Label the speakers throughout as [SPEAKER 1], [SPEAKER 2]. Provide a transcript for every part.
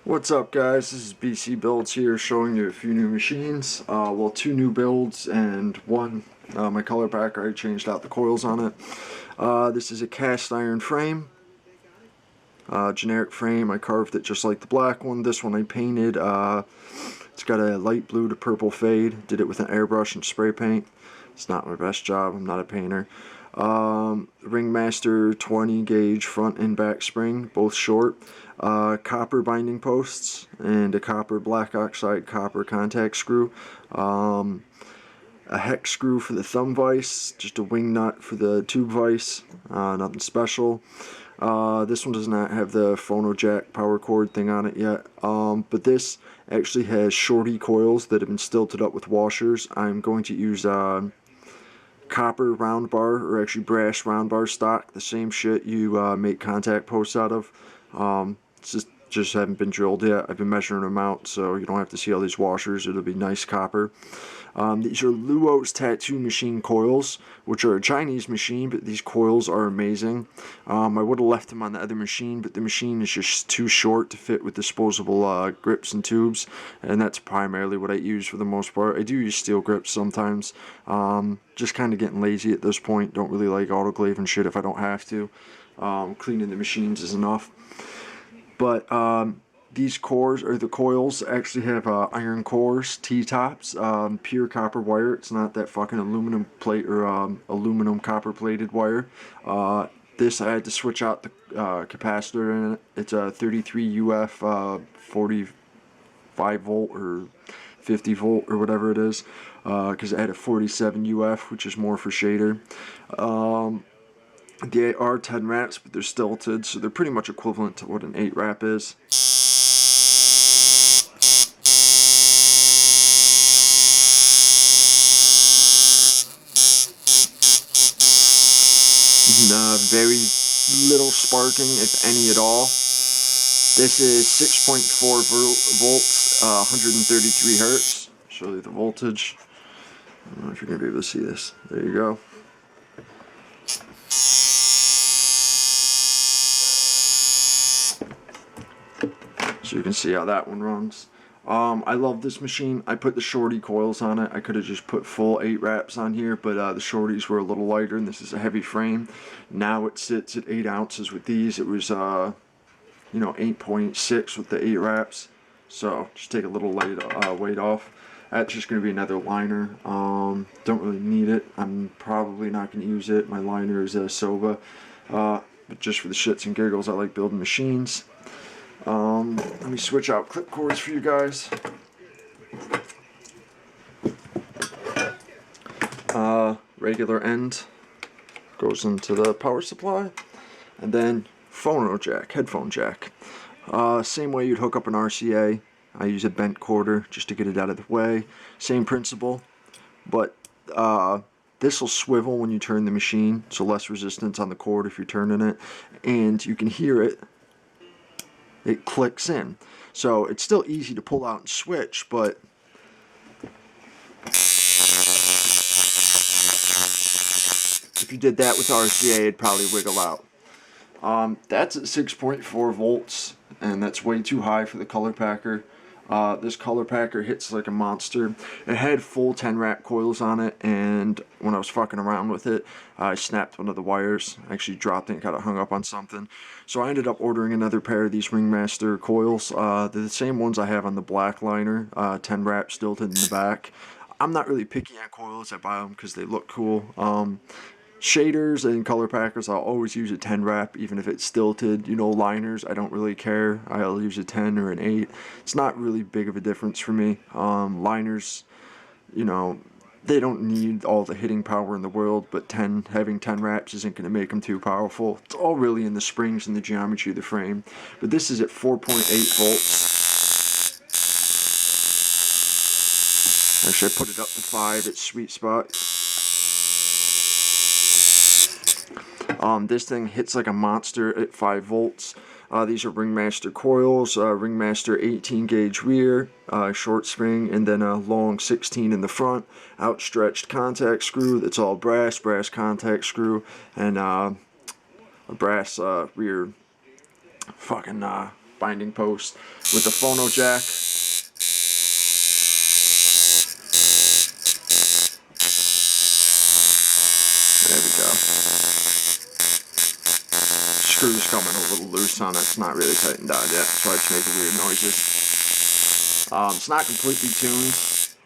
[SPEAKER 1] What's up, guys? This is BC Builds here, showing you a few new machines. Well, two new builds and one. My color packer, I changed out the coils on it. This is a cast iron frame, generic frame. I carved it just like the black one. This one I painted. It's got a light blue to purple fade. Did it with an airbrush and spray paint. It's not my best job. I'm not a painter. Ringmaster 20 gauge front and back spring, both short. Copper binding posts and a copper black oxide copper contact screw. A hex screw for the thumb vise, just a wing nut for the tube vise, nothing special. This one does not have the phono jack power cord thing on it yet, but this actually has shorty coils that have been stilted up with washers. I'm going to use copper round bar, or actually brass round bar stock, the same shit you make contact posts out of. Just haven't been drilled yet. I've been measuring them out, so you don't have to see all these washers. It'll be nice copper. These are Luo's tattoo machine coils, which are a Chinese machine, but these coils are amazing. I would have left them on the other machine, but the machine is just too short to fit with disposable grips and tubes, and that's primarily what I use for the most part. I do use steel grips sometimes. Just kind of getting lazy at this point. Don't really like autoclave and shit if I don't have to. Cleaning the machines is enough. But these cores, or the coils, actually have iron cores, T-tops, pure copper wire. It's not that fucking aluminum plate or aluminum copper plated wire. This, I had to switch out the capacitor in it. It's a 33 UF 45 volt or 50 volt or whatever it is, because I had a 47 UF, which is more for shader. They are 10 wraps, but they're stilted, so they're pretty much equivalent to what an 8 wrap is. Very little sparking, if any at all. This is 6.4 volts, 133 hertz. Show you the voltage. I don't know if you're going to be able to see this. There you go. So you can see how that one runs. I love this machine. I put the shorty coils on it. I could have just put full 8 wraps on here, but the shorties were a little lighter, and this is a heavy frame. Now it sits at 8 ounces with these. It was, 8.6 with the 8 wraps. So just take a little weight off. That's just going to be another liner. Don't really need it. I'm probably not going to use it. My liner is a Sova. But just for the shits and giggles, I like building machines. Let me switch out clip cords for you guys. Regular end goes into the power supply, and then phono jack, headphone jack. Same way you'd hook up an RCA. I use a bent quarter just to get it out of the way. Same principle, but this will swivel when you turn the machine, so less resistance on the cord if you're turning it, and you can hear it. It clicks in. So it's still easy to pull out and switch, but if you did that with RCA, it'd probably wiggle out. That's at 6.4 volts, and that's way too high for the color packer. This color packer hits like a monster. It had full 10 wrap coils on it, and when I was fucking around with it, I snapped one of the wires. I actually dropped it and got it hung up on something. So I ended up ordering another pair of these Ringmaster coils. They're the same ones I have on the black liner, 10 wrap stilted in the back. I'm not really picky on coils. I buy them because they look cool. Shaders and color packers, I'll always use a 10 wrap, even if it's stilted. Liners, I don't really care. I'll use a 10 or an 8. It's not really big of a difference for me. Liners, they don't need all the hitting power in the world, but having 10 wraps isn't going to make them too powerful. It's all really in the springs and the geometry of the frame. But this is at 4.8 volts. Actually, I put it up to 5 at sweet spot. This thing hits like a monster at 5 volts. These are Ringmaster coils, Ringmaster 18 gauge rear, short spring, and then a long 16 in the front, outstretched contact screw that's all brass contact screw, and a brass rear fucking binding post with the phono jack. There we go. Screws coming a little loose on it. It's not really tightened down yet, so it's making weird noises. It's not completely tuned.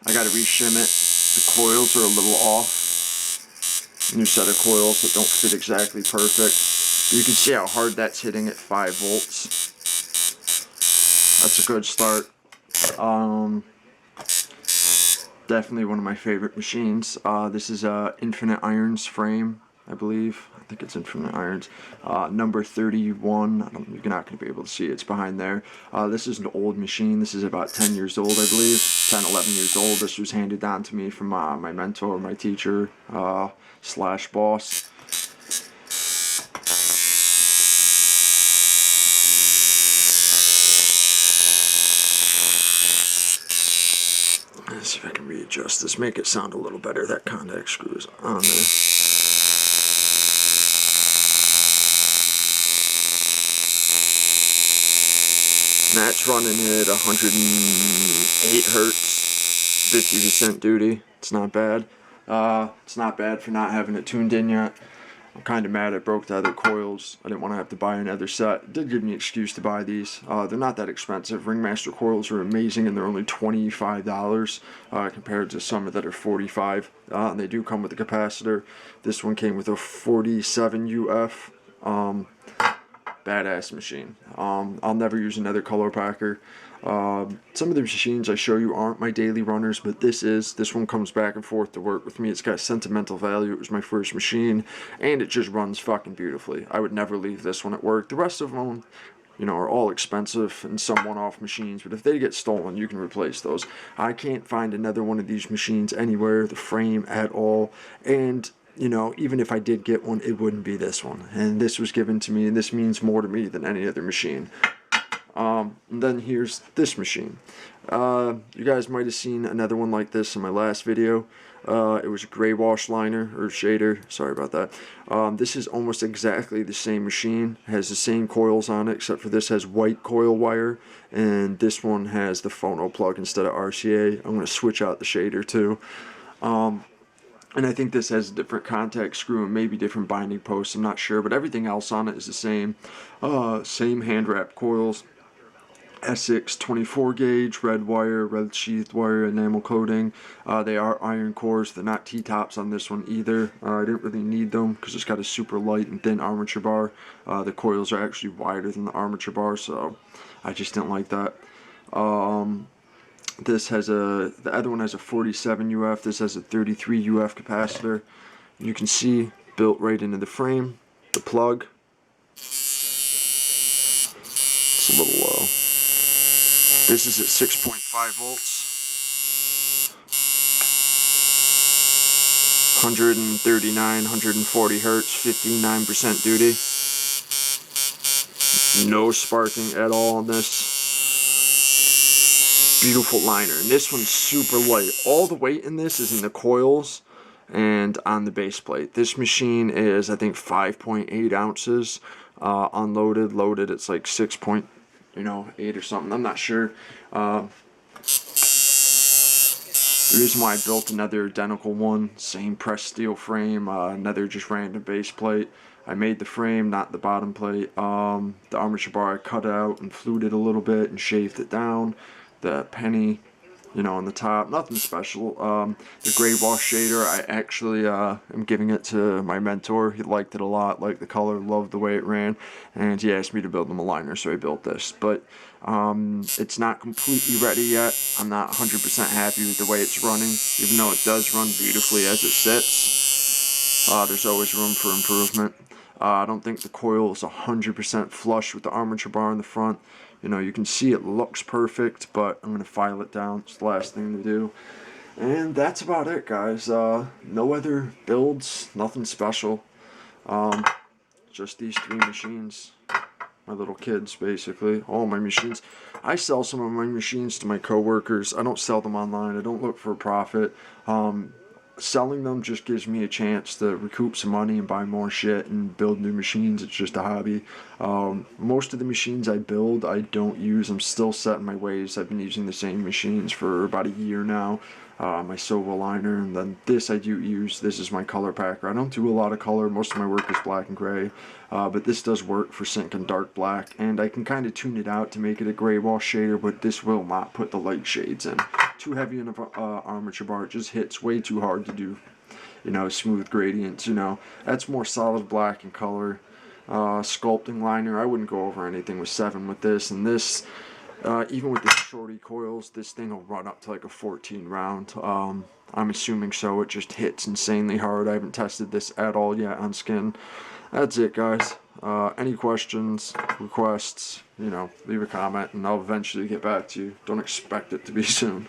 [SPEAKER 1] I gotta reshim it. The coils are a little off. New set of coils that don't fit exactly perfect. You can see how hard that's hitting at 5 volts. That's a good start. Definitely one of my favorite machines. This is a Infinite Irons frame, I believe. I think it's Infinite Irons. Number 31. You're not going to be able to see it. It's behind there. This is an old machine. This is about 10 years old, I believe. 10, 11 years old. This was handed down to me from my mentor, my teacher, slash boss. Let's see if I can readjust this, make it sound a little better. That contact screw is on there. That's running at 108 hertz, 50% duty. It's not bad. It's not bad for not having it tuned in yet. I'm kind of mad I broke the other coils. I didn't want to have to buy another set. It did give me an excuse to buy these. They're not that expensive. Ringmaster coils are amazing, and they're only $25 compared to some that are $45. And they do come with a capacitor. This one came with a 47 UF. Badass machine. I'll never use another color packer. Some of the machines I show you aren't my daily runners, but this one comes back and forth to work with me. It's got sentimental value. It was my first machine, and it just runs fucking beautifully. I would never leave this one at work. The rest of them, you know, are all expensive and some one-off machines, but if they get stolen, you can replace those. I can't find another one of these machines anywhere, the frame at all, and you know, even if I did get one, it wouldn't be this one. And this was given to me, and this means more to me than any other machine. And then here's this machine. You guys might have seen another one like this in my last video. It was a gray wash liner, or shader, sorry about that. This is almost exactly the same machine. It has the same coils on it, except for this has white coil wire, and this one has the phono plug instead of RCA. I'm going to switch out the shader too. And I think this has a different contact screw and maybe different binding posts. I'm not sure, but everything else on it is the same. Same hand wrap coils. Essex 24 gauge, red wire, red sheath wire, enamel coating. They are iron cores. They're not T-tops on this one either. I didn't really need them because it's got a super light and thin armature bar. The coils are actually wider than the armature bar, so I just didn't like that. This has the other one has a 47 UF. This has a 33 UF capacitor. You can see built right into the frame. The plug. It's a little low. This is at 6.5 volts. 139, 140 hertz, 59% duty. No sparking at all on this. Beautiful liner, and this one's super light. All the weight in this is in the coils and on the base plate. This machine is, I think, 5.8 ounces. Unloaded, loaded, it's like 6.8 or something. I'm not sure. The reason why I built another identical one, same pressed steel frame, another just random base plate. I made the frame, not the bottom plate. The armature bar I cut out and fluted it a little bit and shaved it down. The penny, you know, on the top, nothing special. The gray wash shader, I actually am giving it to my mentor. He liked it a lot, liked the color, loved the way it ran, and he asked me to build him a liner, so I built this. But it's not completely ready yet. I'm not 100% happy with the way it's running, even though it does run beautifully as it sits. There's always room for improvement. I don't think the coil is 100% flush with the armature bar in the front. You know, you can see it looks perfect, but I'm going to file it down. It's the last thing to do. And that's about it, guys. No other builds, nothing special. Just these 3 machines. My little kids, basically. All my machines. I sell some of my machines to my coworkers. I don't sell them online. I don't look for a profit. selling them just gives me a chance to recoup some money and buy more shit and build new machines. It's just a hobby. Most of the machines I build, I don't use. I'm still set in my ways. I've been using the same machines for about a year now. My silver liner, and then this I do use. This is my color packer. I don't do a lot of color. Most of my work is black and gray, but this does work for sinking dark black, and I can kind of tune it out to make it a gray wash shader, but this will not put the light shades in. Too heavy in an armature bar. It just hits way too hard to do, smooth gradients. That's more solid black in color. Sculpting liner, I wouldn't go over anything with 7 with this, and this, even with the shorty coils, this thing will run up to like a 14 round. I'm assuming so. It just hits insanely hard. I haven't tested this at all yet on skin. That's it, guys. Any questions, requests, leave a comment, and I'll eventually get back to you. Don't expect it to be soon.